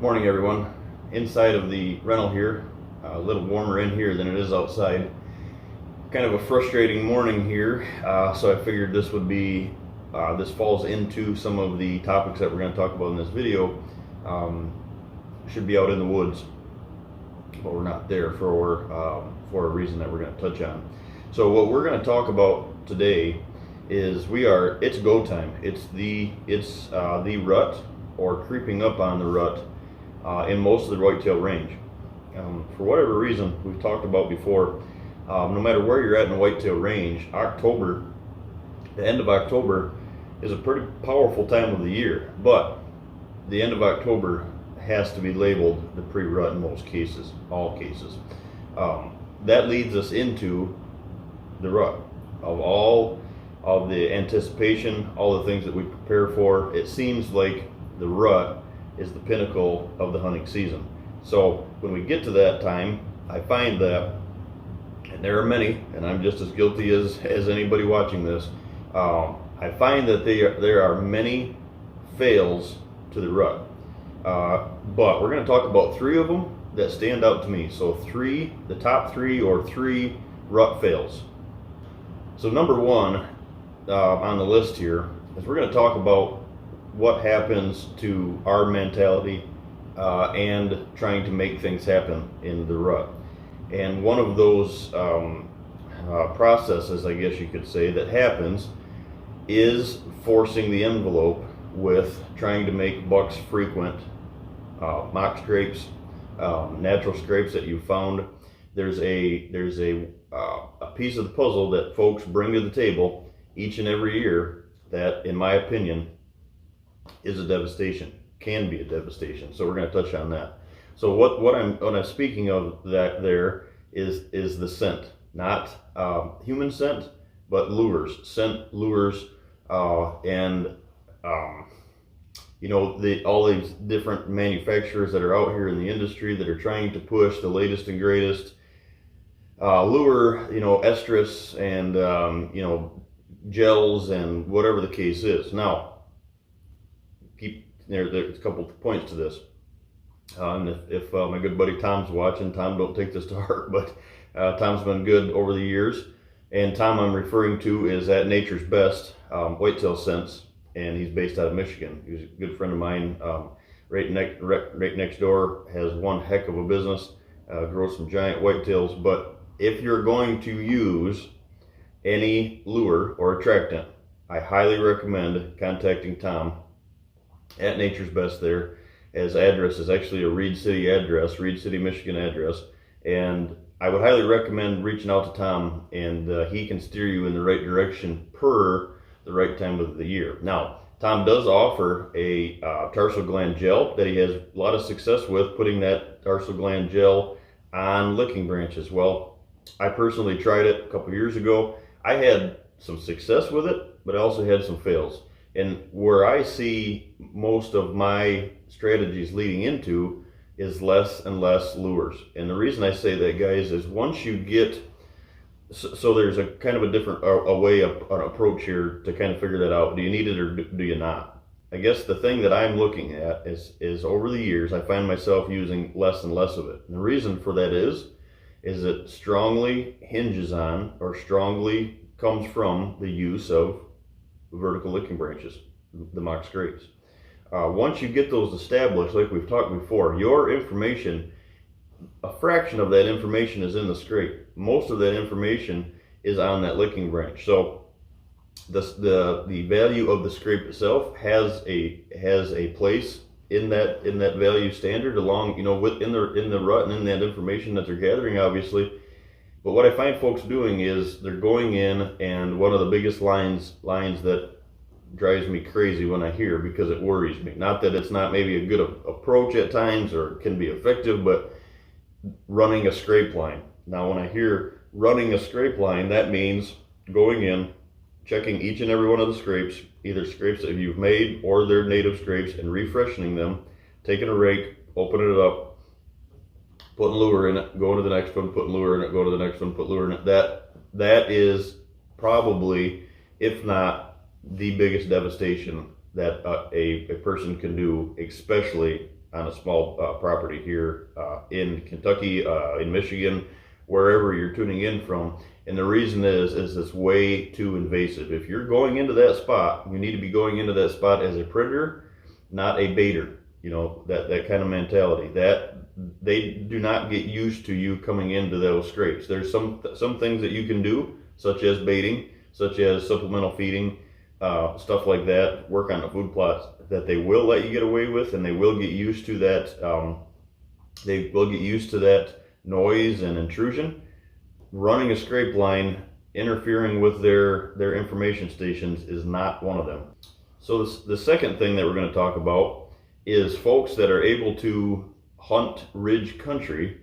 Morning everyone. Inside of the rental here, a little warmer in here than it is outside. Kind of a frustrating morning here, so I figured this would be, this falls into some of the topics that we're going to talk about in this video. Should be out in the woods, but we're not there for a reason that we're going to touch on. So what we're going to talk about today is it's go time. It's the rut, or creeping up on the rut in most of the whitetail range. For whatever reason we've talked about before, no matter where you're at in the whitetail range, October, the end of October is a pretty powerful time of the year, but the end of October has to be labeled the pre-rut in most cases, all cases. That leads us into the rut. Of all of the anticipation, all the things that we prepare for, it seems like the rut is the pinnacle of the hunting season. So when we get to that time, I find that, and there are many, and I'm just as guilty as anybody watching this, I find that there are many fails to the rut. But we're going to talk about three of them that stand out to me. So the top three rut fails. So number one on the list here is we're going to talk about what happens to our mentality and trying to make things happen in the rut. And one of those processes, I guess you could say, that happens is forcing the envelope with trying to make bucks frequent mock scrapes, natural scrapes that you found. There's a piece of the puzzle that folks bring to the table each and every year that, in my opinion, is a devastation, can be a devastation. So we're going to touch on that. So what I'm speaking of that there is the scent, not human scent, but lures, scent lures, and you know, all these different manufacturers that are out here in the industry that are trying to push the latest and greatest lure, you know, estrus and you know, gels and whatever the case is. Now, there's a couple of points to this. And if my good buddy Tom's watching, Tom, don't take this to heart, but Tom's been good over the years. And Tom I'm referring to is at Nature's Best Whitetail Scents, and he's based out of Michigan. He's a good friend of mine. Right next door, has one heck of a business, grows some giant whitetails. But if you're going to use any lure or attractant, I highly recommend contacting Tom at Nature's Best there. His address is actually a Reed City, Michigan address, and I would highly recommend reaching out to Tom, and he can steer you in the right direction per the right time of the year. Now, Tom does offer a tarsal gland gel that he has a lot of success with, putting that tarsal gland gel on licking branches. Well, I personally tried it a couple years ago. I had some success with it, but I also had some fails. And where I see most of my strategies leading into is less and less lures. And the reason I say that, guys, is once you get, so there's a kind of a different an approach here to kind of figure that out. Do you need it or do you not? I guess the thing that I'm looking at is over the years, I find myself using less and less of it. And the reason for that is it strongly hinges on, or strongly comes from, the use of vertical licking branches, the mock scrapes. Once you get those established, like we've talked before, your information, a fraction of that information is in the scrape. Most of that information is on that licking branch. So the value of the scrape itself has a place in that value standard, along, you know, within the rut and in that information that they're gathering, obviously. But what I find folks doing is they're going in, and one of the biggest lines that drives me crazy when I hear, because it worries me. Not that it's not maybe a good approach at times or can be effective, but running a scrape line. Now, when I hear running a scrape line, that means going in, checking each and every one of the scrapes, either scrapes that you've made or their native scrapes, and refreshing them, taking a rake, opening it up, putting lure in it, going to the next one, putting lure in it, go to the next one, put lure in it. That is probably, if not the biggest devastation that a person can do, especially on a small property here in Kentucky, in Michigan, wherever you're tuning in from. And the reason is it's way too invasive. If you're going into that spot, you need to be going into that spot as a predator, not a baiter. You know, that kind of mentality. That they do not get used to you coming into those scrapes. There's some things that you can do, such as baiting, such as supplemental feeding, stuff like that. Work on the food plots that they will let you get away with, and they will get used to that. They will get used to that noise and intrusion. Running a scrape line, interfering with their information stations is not one of them. So the second thing that we're going to talk about is folks that are able to hunt ridge country,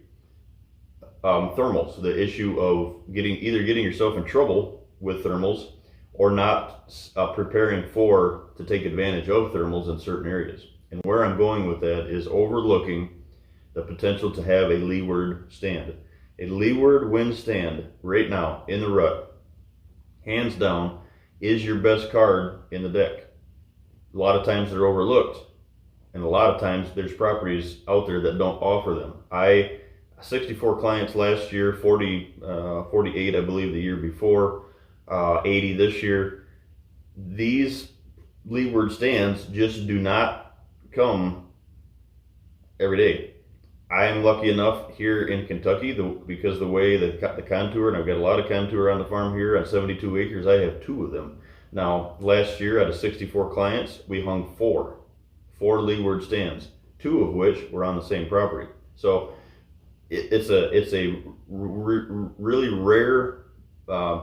thermals. The issue of either getting yourself in trouble with thermals or not preparing to take advantage of thermals in certain areas. And where I'm going with that is overlooking the potential to have a leeward stand. A leeward wind stand right now in the rut, hands down, is your best card in the deck. A lot of times they're overlooked, and a lot of times there's properties out there that don't offer them. 64 clients last year, 48 I believe the year before, 80 this year. These leeward stands just do not come every day. I am lucky enough here in Kentucky, because the way the contour, and I've got a lot of contour on the farm here on 72 acres, I have 2 of them. Now, last year out of 64 clients, we hung 4 leeward stands, 2 of which were on the same property. So it's a really rare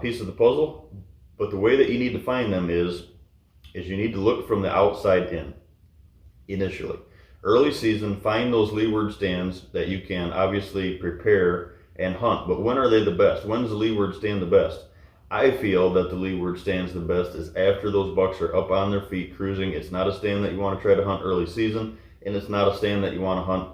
piece of the puzzle, but the way that you need to find them is you need to look from the outside in initially. Early season, find those leeward stands that you can obviously prepare and hunt. But when are they the best? When's the leeward stand the best? I feel that the leeward stand's the best is after those bucks are up on their feet cruising. It's not a stand that you want to try to hunt early season, and it's not a stand that you want to hunt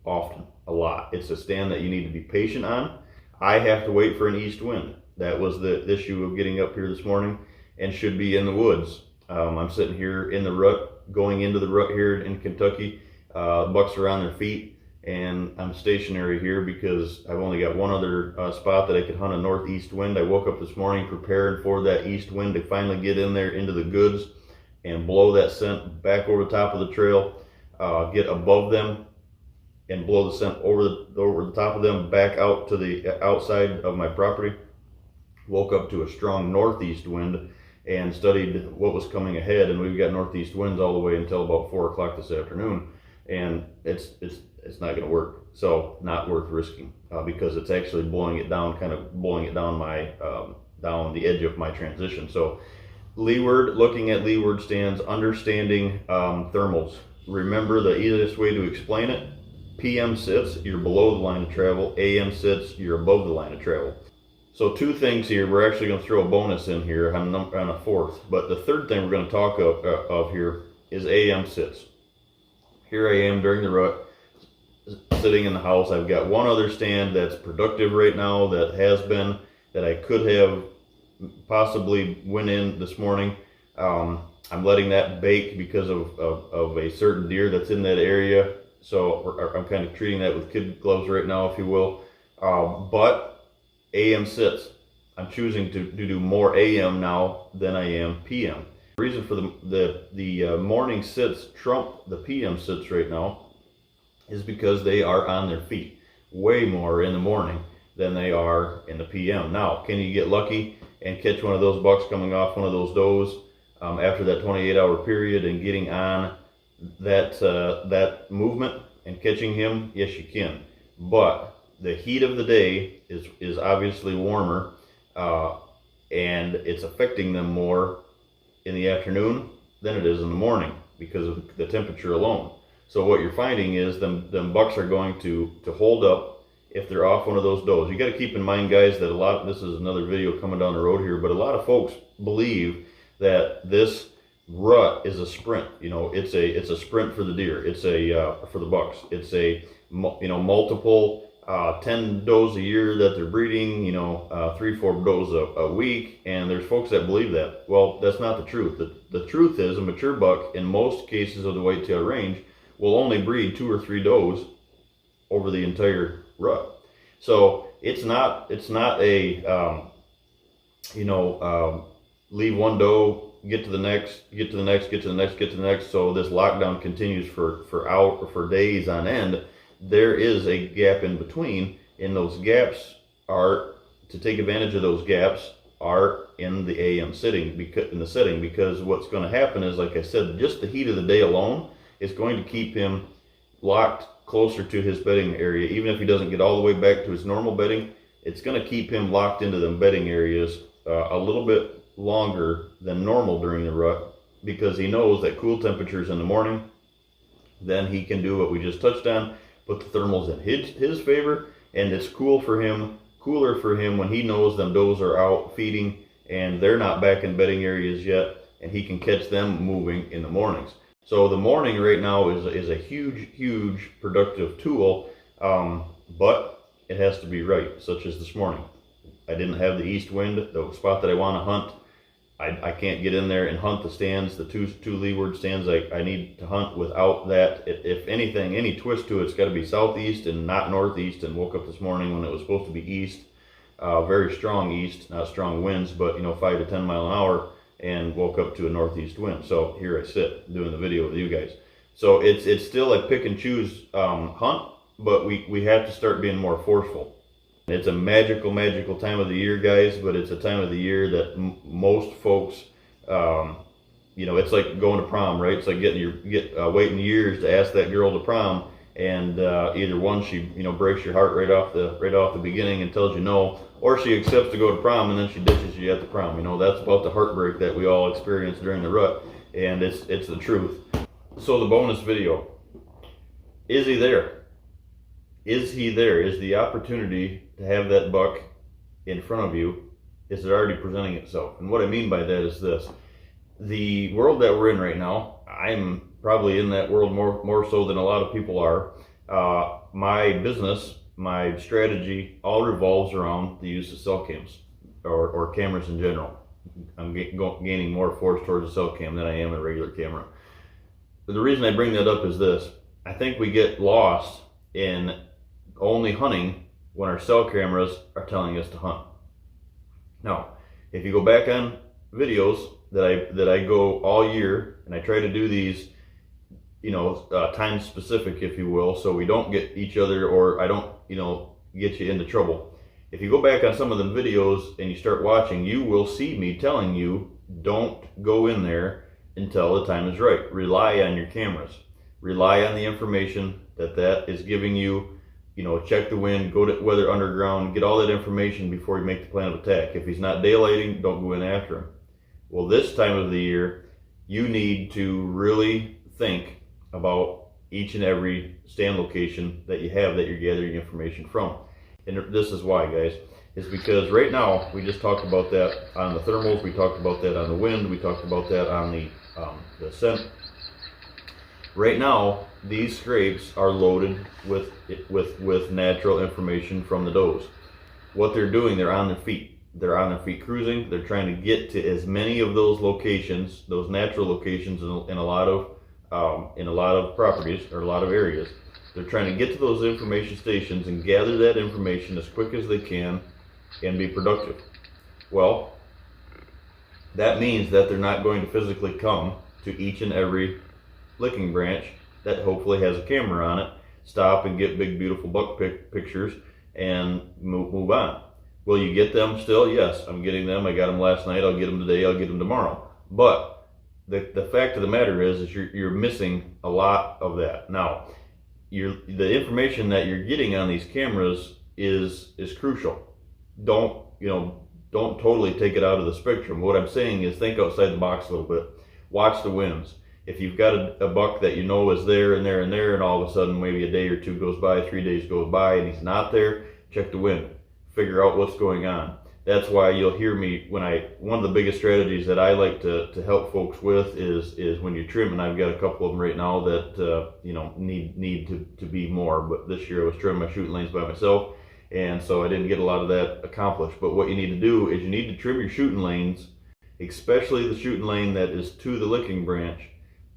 often, a lot. It's a stand that you need to be patient on. I have to wait for an east wind. That was the issue of getting up here this morning, and should be in the woods. I'm sitting here in the rut, going into the rut here in Kentucky. Bucks are on their feet, and I'm stationary here because I've only got one other spot that I could hunt a northeast wind. I woke up this morning preparing for that east wind to finally get in there into the goods and blow that scent back over the top of the trail, get above them and blow the scent over the top of them back out to the outside of my property. Woke up to a strong northeast wind and studied what was coming ahead, and we've got northeast winds all the way until about 4 o'clock this afternoon, and it's not going to work. So not worth risking because it's actually blowing it down my down the edge of my transition. So leeward, looking at leeward stands, understanding thermals. Remember, the easiest way to explain it: PM sits, you're below the line of travel. AM sits, you're above the line of travel. So 2 things here. We're actually going to throw a bonus in here on a 4th. But the 3rd thing we're going to talk of here is AM sits. Here I am during the rut, sitting in the house. I've got one other stand that's productive right now, that I could have possibly went in this morning. I'm letting that bake because of a certain deer that's in that area. So I'm kind of treating that with kid gloves right now, if you will. But AM sits. I'm choosing to do more AM now than I am PM. The reason for the morning sits trump the PM sits right now is because they are on their feet way more in the morning than they are in the PM. Now, can you get lucky and catch one of those bucks coming off one of those does after that 28-hour period and getting on that movement and catching him? Yes, you can. But the heat of the day is obviously warmer, and it's affecting them more in the afternoon than it is in the morning because of the temperature alone. So what you're finding is them bucks are going to hold up if they're off one of those does. You got to keep in mind, guys, that this is another video coming down the road here, but a lot of folks believe that this rut is a sprint. You know, it's a sprint for the deer. It's for the bucks. It's a multiple 10 does a year that they're breeding, 3-4 does a week, and there's folks that believe that. Well, that's not the truth. The truth is a mature buck in most cases of the whitetail range will only breed 2 or 3 does over the entire rut. So it's not a leave one doe, get to the next, get to the next, get to the next, get to the next. So this lockdown continues for days on end. There is a gap in between, and those gaps are, to take advantage of those gaps, are in the AM setting, because what's going to happen is, like I said, just the heat of the day alone is going to keep him locked closer to his bedding area. Even if he doesn't get all the way back to his normal bedding, it's going to keep him locked into them bedding areas a little bit longer than normal during the rut, because he knows that cool temperatures in the morning, then he can do what we just touched on, put the thermals in his favor, and it's cooler for him when he knows them does are out feeding and they're not back in bedding areas yet, and he can catch them moving in the mornings. So the morning right now is a huge productive tool, but it has to be right, such as this morning. I didn't have the east wind, the spot that I want to hunt. I can't get in there and hunt the stands, the two leeward stands. I need to hunt without that. If anything, any twist to it's got to be southeast and not northeast. And woke up this morning when it was supposed to be east, very strong east, not strong winds, but 5 to 10 mile an hour, and woke up to a northeast wind. So here I sit doing the video with you guys. So it's still a pick and choose hunt, but we have to start being more forceful. It's a magical time of the year, guys, but it's a time of the year that most folks, it's like going to prom, right? It's like waiting years to ask that girl to prom, and either one, she breaks your heart right off the beginning and tells you no, or she accepts to go to prom and then she ditches you at the prom. That's about the heartbreak that we all experience during the rut, and it's the truth. So the bonus video, is he there? Is he there? Is the opportunity to have that buck in front of you, is it already presenting itself? And what I mean by that is this: the world that we're in right now, I'm probably in that world more so than a lot of people are. My business, my strategy, all revolves around the use of cell cams or cameras in general. I'm gaining more force towards a cell cam than I am a regular camera. But the reason I bring that up is this: I think we get lost in only hunting when our cell cameras are telling us to hunt. Now, if you go back on videos that I go all year, and I try to do these, time specific, if you will, so we don't get each other, or I don't, get you into trouble. If you go back on some of the videos and you start watching, you will see me telling you, don't go in there until the time is right. Rely on your cameras. Rely on the information that is giving you. Check the wind, go to weather underground, get all that information before you make the plan of attack. If he's not daylighting, don't go in after him. Well, this time of the year, you need to really think about each and every stand location that you have that you're gathering information from. And this is why, guys, is because right now, we just talked about that on the thermals, we talked about that on the wind, we talked about that on the scent. Right now, these scrapes are loaded with natural information from the does. What they're doing, they're on their feet. They're on their feet cruising. They're trying to get to as many of those locations, those natural locations in a lot of properties or a lot of areas. They're trying to get to those information stations and gather that information as quick as they can and be productive. Well, that means that they're not going to physically come to each and every licking branch that hopefully has a camera on it, stop and get big beautiful buck pictures and move on. Will you get them still? Yes, I'm getting them. I got them last night. I'll get them today. I'll get them tomorrow. But the fact of the matter is you're missing a lot of that. Now, the information that you're getting on these cameras is crucial. Don't totally take it out of the spectrum. What I'm saying is think outside the box a little bit. Watch the winds. If you've got a buck that you know is there and there and there, and all of a sudden maybe a day or two goes by, 3 days goes by, and he's not there, check the wind. Figure out what's going on. That's why you'll hear me one of the biggest strategies that I like to help folks with is when you trim, and I've got a couple of them right now that need to be more. But this year I was trimming my shooting lanes by myself, and so I didn't get a lot of that accomplished. But what you need to do is you need to trim your shooting lanes, especially the shooting lane that is to the licking branch,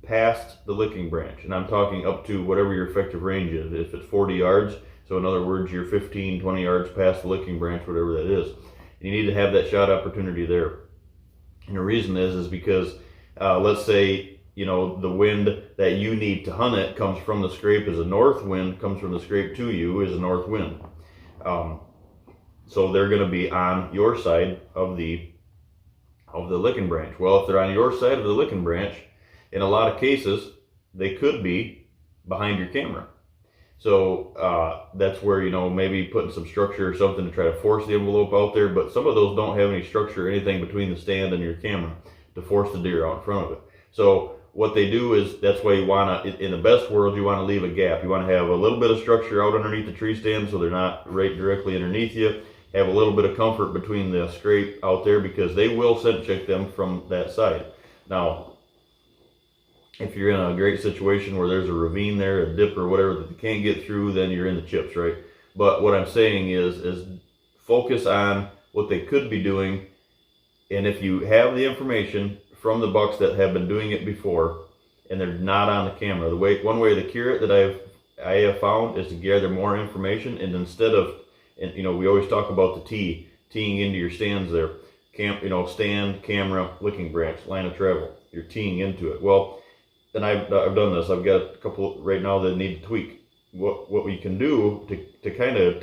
past the licking branch, and I'm talking up to whatever your effective range is. If it's 40 yards, so in other words, you're 15, 20 yards past the licking branch, whatever that is. You need to have that shot opportunity there. And the reason is because let's say, you know, the wind that you need to hunt it comes from the scrape as a north wind, comes from the scrape to you is a north wind. So they're going to be on your side of the licking branch. Well, if they're on your side of the licking branch, in a lot of cases, they could be behind your camera. So that's where, you know, maybe putting some structure or something to try to force the envelope out there, but some of those don't have any structure or anything between the stand and your camera to force the deer out in front of it. So what they do is, that's why you want to, in the best world, you want to leave a gap. You want to have a little bit of structure out underneath the tree stand so they're not right directly underneath you. Have a little bit of comfort between the scrape out there, because they will scent check them from that side. Now, if you're in a great situation where there's a ravine there, a dip or whatever that they can't get through, then you're in the chips, right? But what I'm saying is focus on what they could be doing, and if you have the information from the bucks that have been doing it before and they're not on the camera, one way to cure it that I have found is to gather more information, and instead of, and you know, we always talk about the teeing into your stands there, stand, camera, licking branch, line of travel. You're teeing into it. Well, and I've done this. I've got a couple right now that need to tweak. What we can do to kind of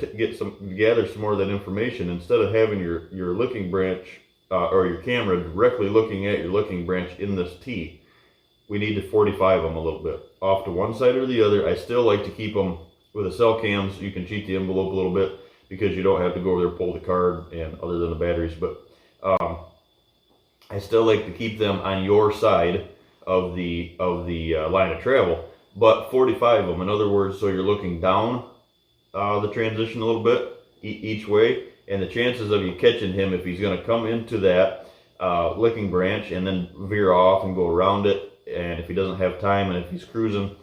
gather some more of that information, instead of having your licking branch or your camera directly looking at your licking branch in this tee, we need to 45 them a little bit off to one side or the other. I still like to keep them with a cell cam, so you can cheat the envelope a little bit, because you don't have to go over there, pull the card, and other than the batteries. But I still like to keep them on your side of the line of travel, but 45 of them. In other words, so you're looking down the transition a little bit each way, and the chances of you catching him, if he's going to come into that licking branch and then veer off and go around it, and if he doesn't have time and if he's cruising,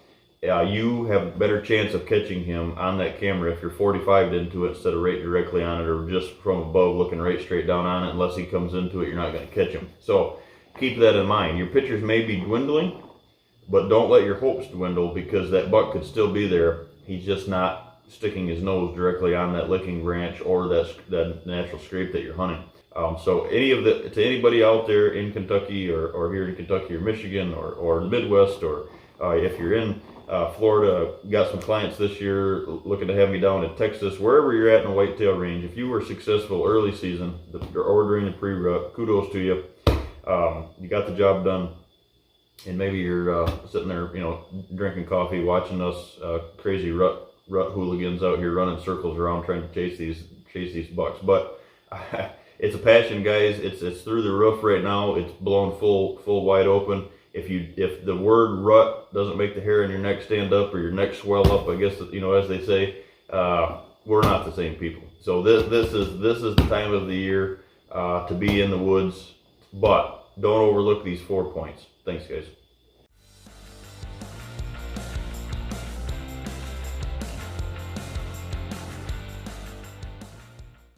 you have a better chance of catching him on that camera if you're 45'd into it instead of right directly on it, or just from above looking right straight down on it. Unless he comes into it, you're not going to catch him. So keep that in mind. Your pictures may be dwindling, but don't let your hopes dwindle, because that buck could still be there. He's just not sticking his nose directly on that licking branch or that natural scrape that you're hunting. So to anybody out there in Kentucky or here in Kentucky or Michigan or the Midwest, or if you're in Florida, got some clients this year looking to have me down in Texas, wherever you're at in the whitetail range, if you were successful early season or during the pre-rut, kudos to you. You got the job done, and maybe you're sitting there, you know, drinking coffee, watching us crazy rut hooligans out here running circles around trying to chase these bucks. But it's a passion, guys. It's through the roof right now. It's blown full wide open. If the word rut doesn't make the hair on your neck stand up or your neck swell up, I guess, you know, as they say, we're not the same people. So this is the time of the year to be in the woods, but don't overlook these 4 points. Thanks, guys.